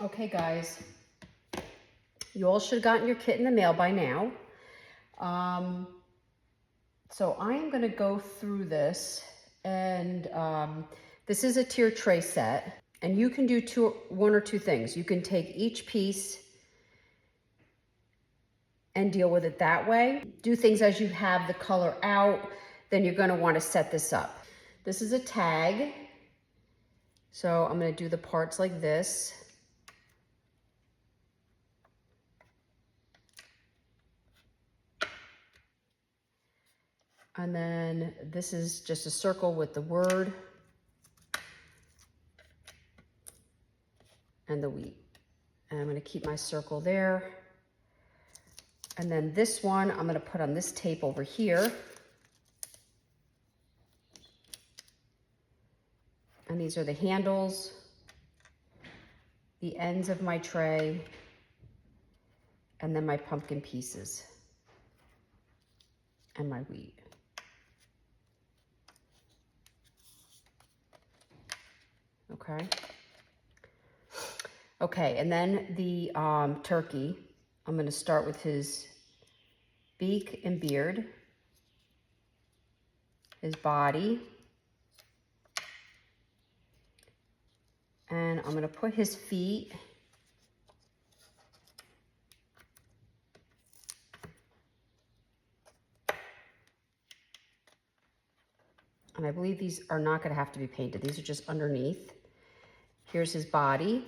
Okay, guys, you all should have gotten your kit in the mail by now. So I'm going to go through this, and this is a tier tray set, and you can do one or two things. You can take each piece and deal with it that way. Do things as you have the color out, then you're going to want to set this up. This is a tag, so I'm going to do the parts like this. And then this is just a circle with the word and the wheat. And I'm going to keep my circle there. And then this one, I'm going to put on this tape over here. And these are the handles, the ends of my tray, and then my pumpkin pieces and my wheat. Okay. Okay, and then the turkey, I'm going to start with his beak and beard, his body, and I'm going to put his feet, and I believe these are not going to have to be painted. These are just underneath. Here's his body,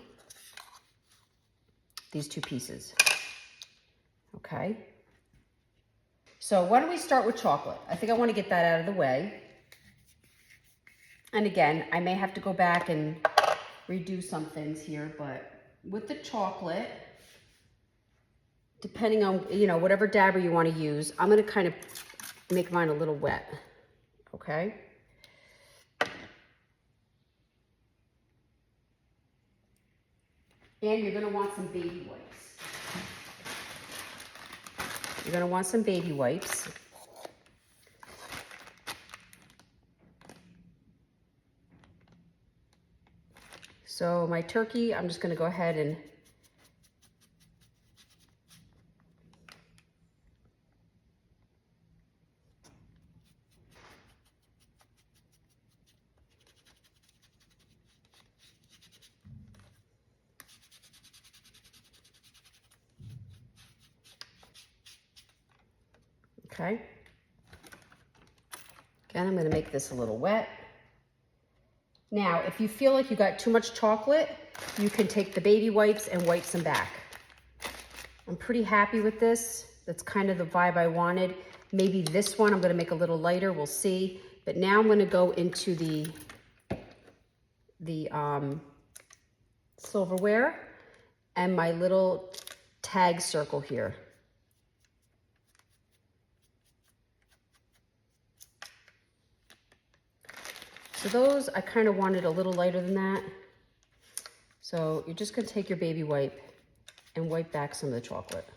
these two pieces. Okay. So why don't we start with chocolate? I think I want to get that out of the way. And again, I may have to go back and redo some things here, but with the chocolate, depending on, you know, whatever dabber you want to use, I'm going to kind of make mine a little wet. Okay. And you're going to want some baby wipes. You're going to want some baby wipes. So my turkey, I'm just going to go ahead and okay. Again, I'm going to make this a little wet. Now, if you feel like you got too much chocolate, you can take the baby wipes and wipe some back. I'm pretty happy with this. That's kind of the vibe I wanted. Maybe this one I'm going to make a little lighter. We'll see. But now I'm going to go into the silverware and my little tag circle here. So those, I kind of wanted a little lighter than that. So you're just going to take your baby wipe and wipe back some of the chocolate.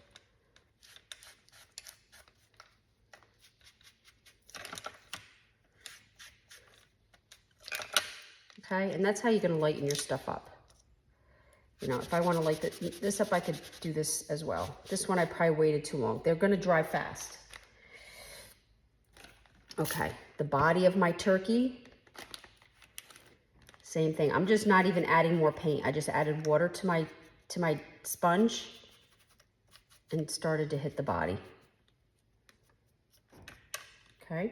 Okay, and that's how you're going to lighten your stuff up. You know, if I want to light this up, I could do this as well. This one I probably waited too long. They're going to dry fast. Okay, the body of my turkey. Same thing. I'm just not even adding more paint. I just added water to my sponge and started to hit the body. Okay.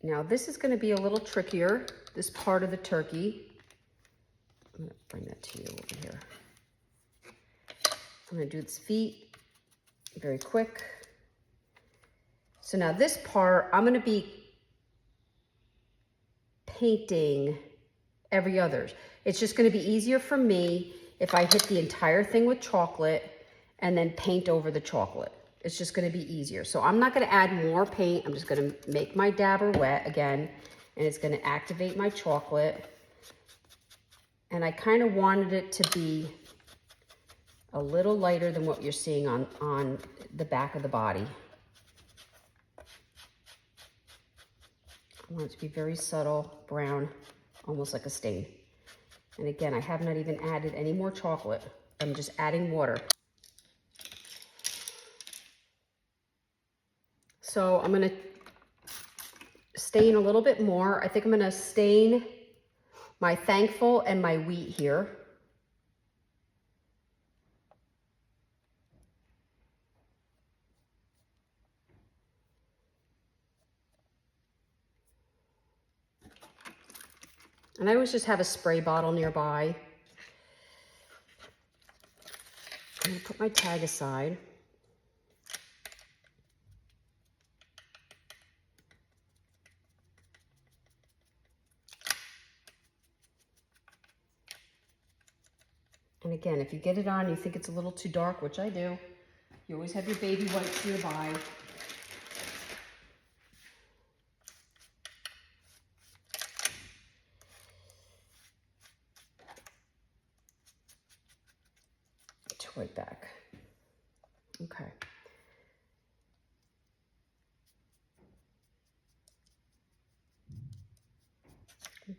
Now this is going to be a little trickier, this part of the turkey. I'm going to bring that to you over here. I'm going to do its feet very quick. So now this part, I'm going to be painting every other. It's just going to be easier for me if I hit the entire thing with chocolate and then paint over the chocolate. It's just going to be easier. So I'm not going to add more paint. I'm just going to make my dabber wet again, and it's going to activate my chocolate. And I kind of wanted it to be a little lighter than what you're seeing on the back of the body. I want it to be very subtle, brown, almost like a stain. And again, I have not even added any more chocolate. I'm just adding water. So I'm gonna stain a little bit more. I think I'm gonna stain my Thankful and my wheat here. And I always just have a spray bottle nearby. I'm gonna put my tag aside. And again, if you get it on, you think it's a little too dark, which I do, you always have your baby wipes nearby. Right back. Okay.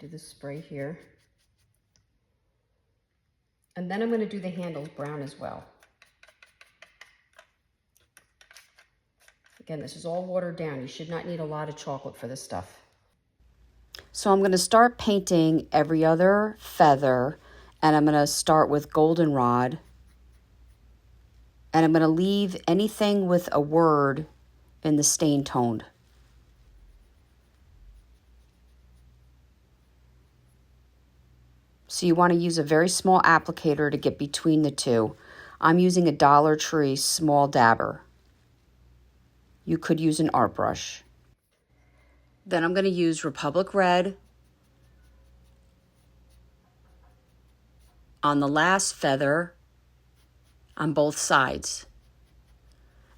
Do the spray here. And then I'm going to do the handles brown as well. Again, this is all watered down. You should not need a lot of chocolate for this stuff. So I'm going to start painting every other feather, and I'm going to start with goldenrod. And I'm going to leave anything with a word in the stain toned. So you want to use a very small applicator to get between the two. I'm using a Dollar Tree small dabber. You could use an art brush. Then I'm going to use Republic Red on the last feather on both sides.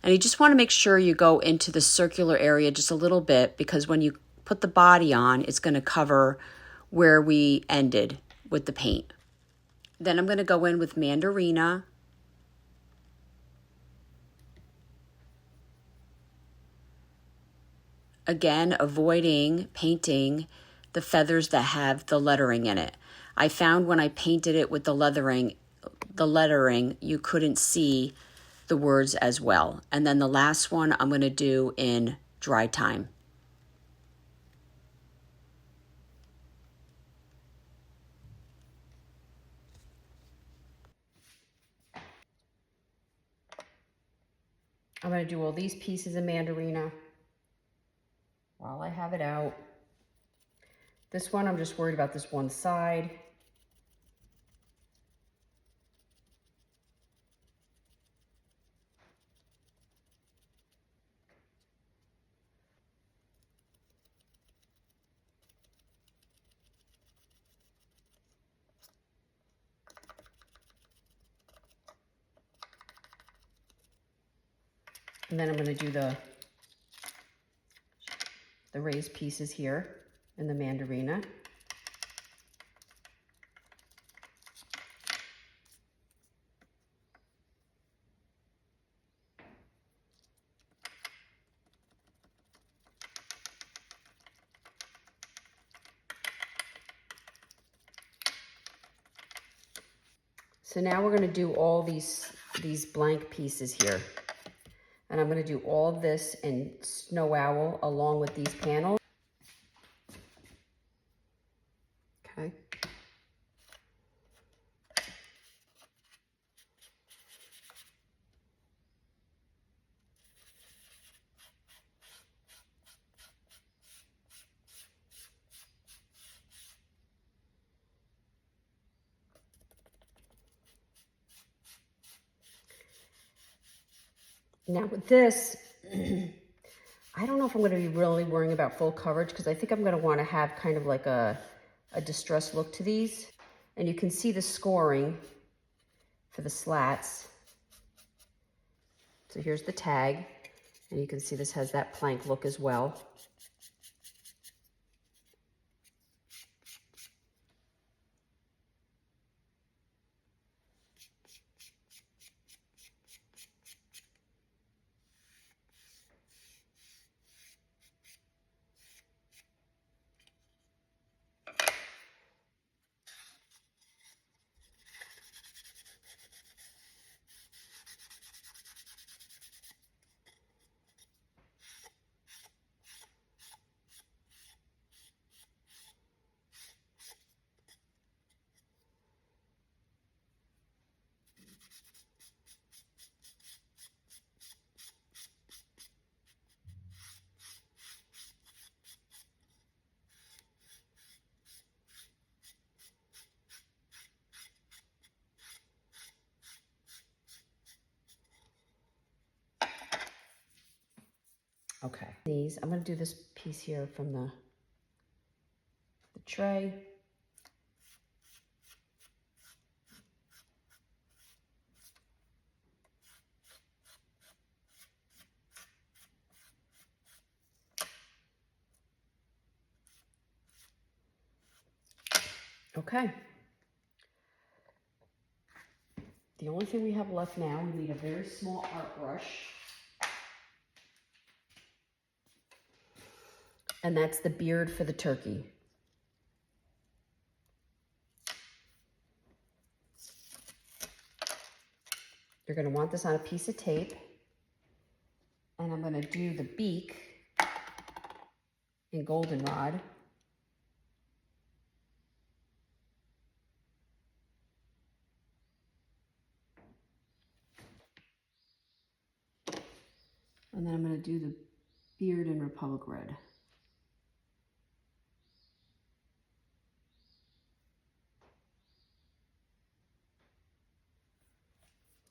And you just want to make sure you go into the circular area just a little bit, because when you put the body on, it's going to cover where we ended with the paint. Then I'm going to go in with Mandarina. Again, avoiding painting the feathers that have the lettering in it. I found when I painted it with the lettering, you couldn't see the words as well. And then the last one I'm going to do in Dry Time. I'm going to do all these pieces of Mandarina while I have it out. This one, I'm just worried about this one side. And then I'm going to do the raised pieces here in the Mandarina. So now we're going to do all these blank pieces here. And I'm going to do all of this in Snow Owl along with these panels. Okay. Now with this, I don't know if I'm going to be really worrying about full coverage, because I think I'm going to want to have kind of like a distressed look to these. And you can see the scoring for the slats. So here's the tag, and you can see this has that plank look as well. Okay. I'm going to do this piece here from the tray. Okay. The only thing we have left now, we need a very small art brush. And that's the beard for the turkey. You're going to want this on a piece of tape. And I'm going to do the beak in goldenrod. And then I'm going to do the beard in Republic Red.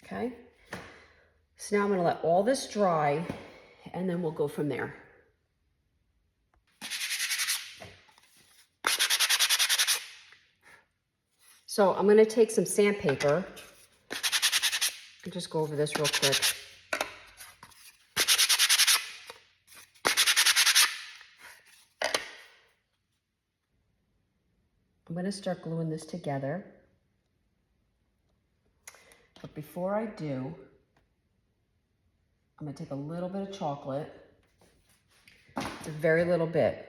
Okay. So now I'm going to let all this dry, and then we'll go from there. So I'm going to take some sandpaper and just go over this real quick. I'm going to start gluing this together. But before I do, I'm going to take a little bit of chocolate, a very little bit.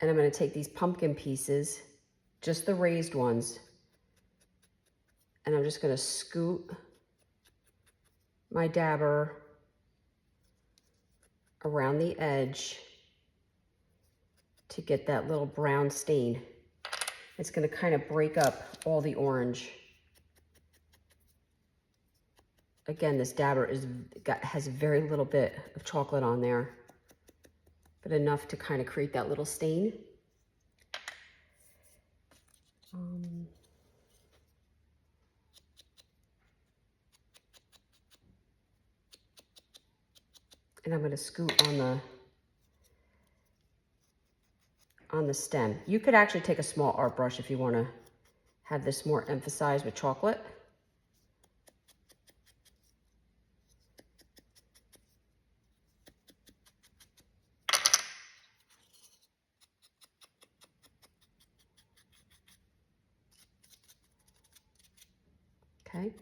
And I'm going to take these pumpkin pieces, just the raised ones, and I'm just going to scoot my dabber around the edge to get that little brown stain. It's going to kind of break up all the orange. Again, this dabber has very little bit of chocolate on there, but enough to kind of create that little stain. And I'm going to scoot on the stem. You could actually take a small art brush if you want to have this more emphasized with chocolate. Okay.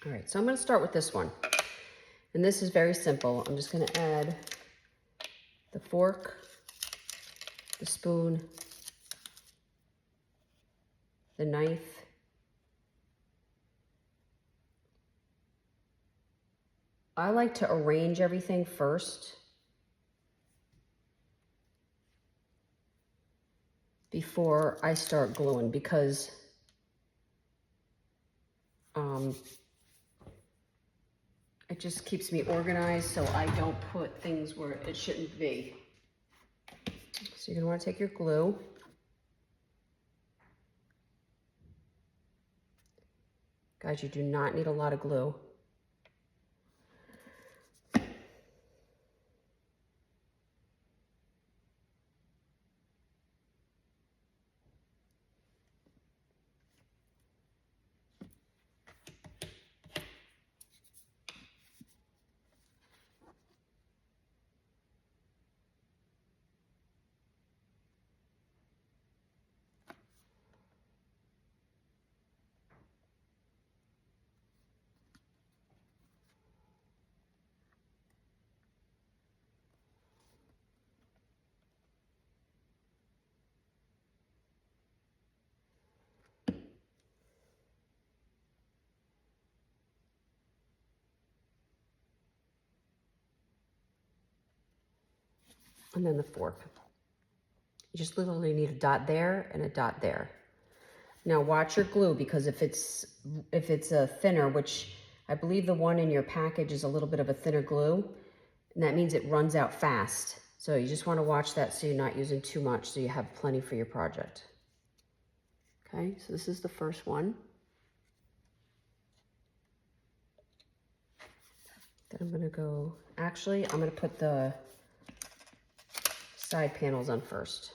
All right, so I'm going to start with this one. And this is very simple. I'm just going to add the fork, the spoon, the knife, I like to arrange everything first before I start gluing, because it just keeps me organized so I don't put things where it shouldn't be. So you're going to want to take your glue. Guys, you do not need a lot of glue. And then the fork. You just literally need a dot there and a dot there. Now watch your glue, because if it's a thinner, which I believe the one in your package is a little bit of a thinner glue, and that means it runs out fast. So you just want to watch that so you're not using too much, so you have plenty for your project. Okay, so this is the first one. Then I'm gonna go, actually, I'm gonna put the side panels on first.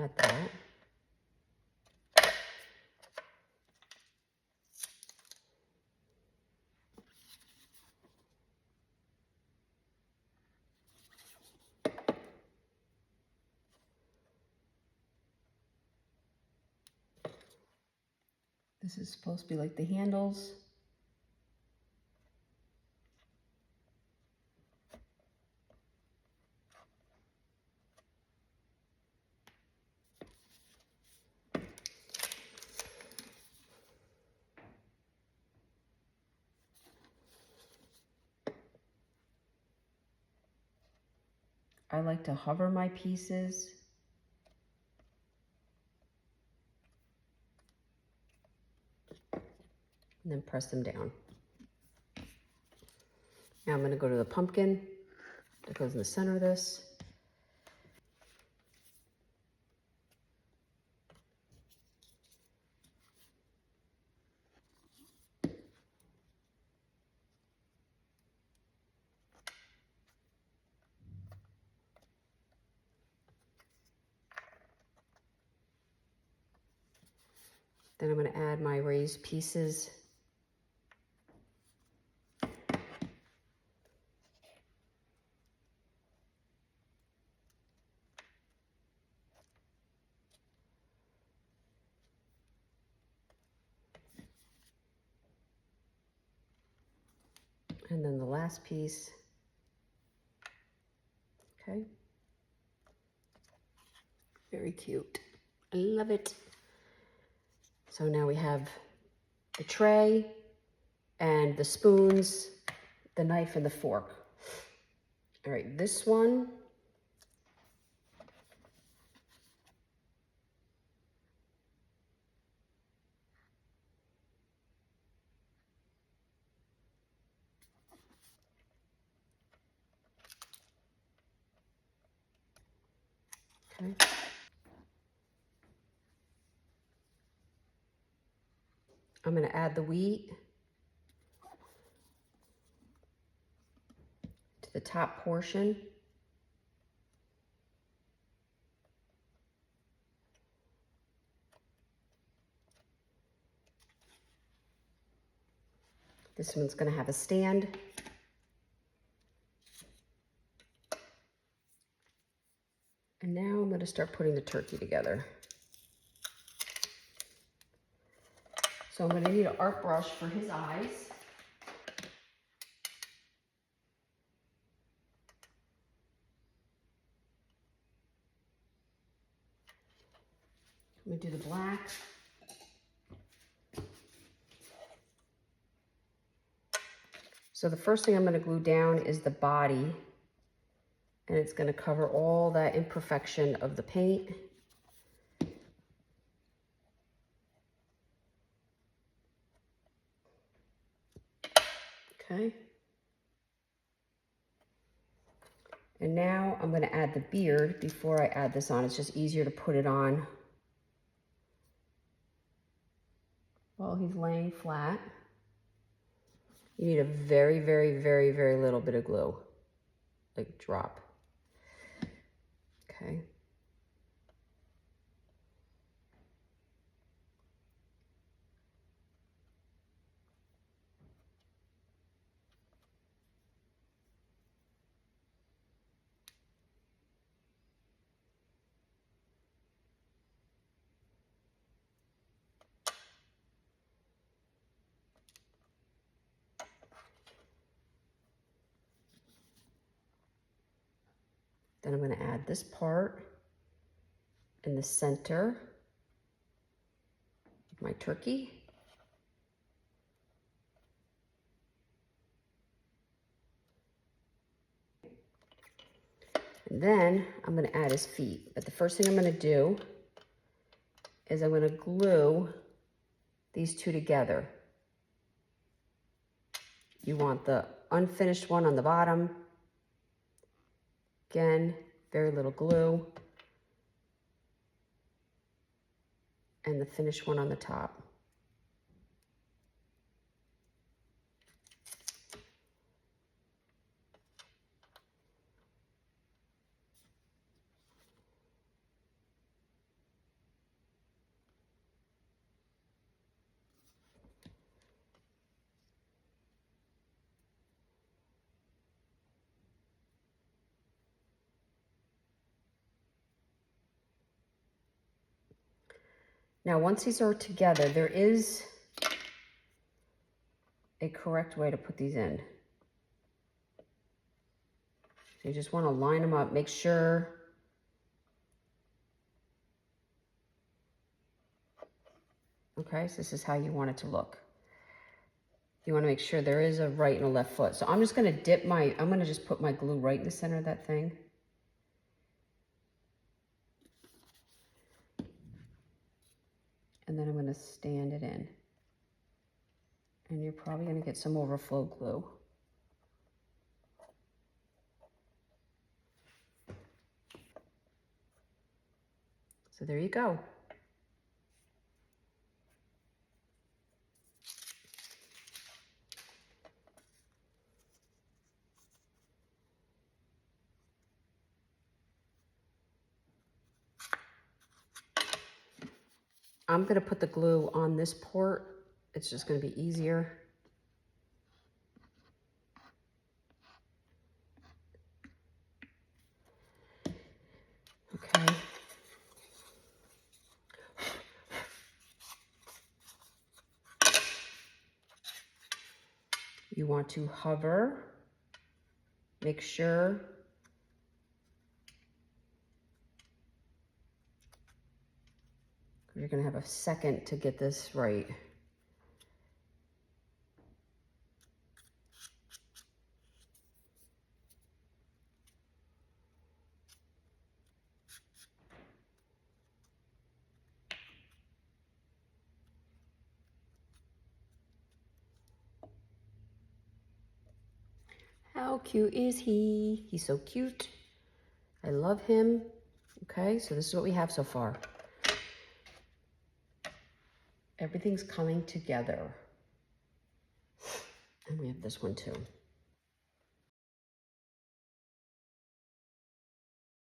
Add that. This is supposed to be like the handles. I like to hover my pieces. And then press them down. Now I'm going to go to the pumpkin that goes in the center of this. Then I'm going to add my raised pieces. And then the last piece. Okay. Very cute. I love it. So now we have the tray and the spoons, the knife and the fork. All right, this one. Okay. I'm going to add the wheat to the top portion. This one's going to have a stand. And now I'm going to start putting the turkey together. So I'm going to need an art brush for his eyes. I'm going to do the black. So the first thing I'm going to glue down is the body, and it's going to cover all that imperfection of the paint. Okay. And now I'm going to add the beard before I add this on. It's just easier to put it on while he's laying flat. You need a very, very, very, very little bit of glue, like drop. Okay. Then I'm going to add this part in the center of my turkey. And then I'm going to add his feet. But the first thing I'm going to do is I'm going to glue these two together. You want the unfinished one on the bottom. Again, very little glue. And the finished one on the top. Now, once these are together, there is a correct way to put these in. So you just want to line them up, make sure okay, so this is how you want it to look. You want to make sure there is a right and a left foot. So I'm just going to dip my, I'm going to just put my glue right in the center of that thing. And then I'm going to stand it in. And you're probably going to get some overflow glue. So there you go. I'm going to put the glue on this port. It's just going to be easier. Okay. You want to hover, make sure you're going to have a second to get this right. How cute is he? He's so cute. I love him. Okay, so this is what we have so far. Everything's coming together. And we have this one too.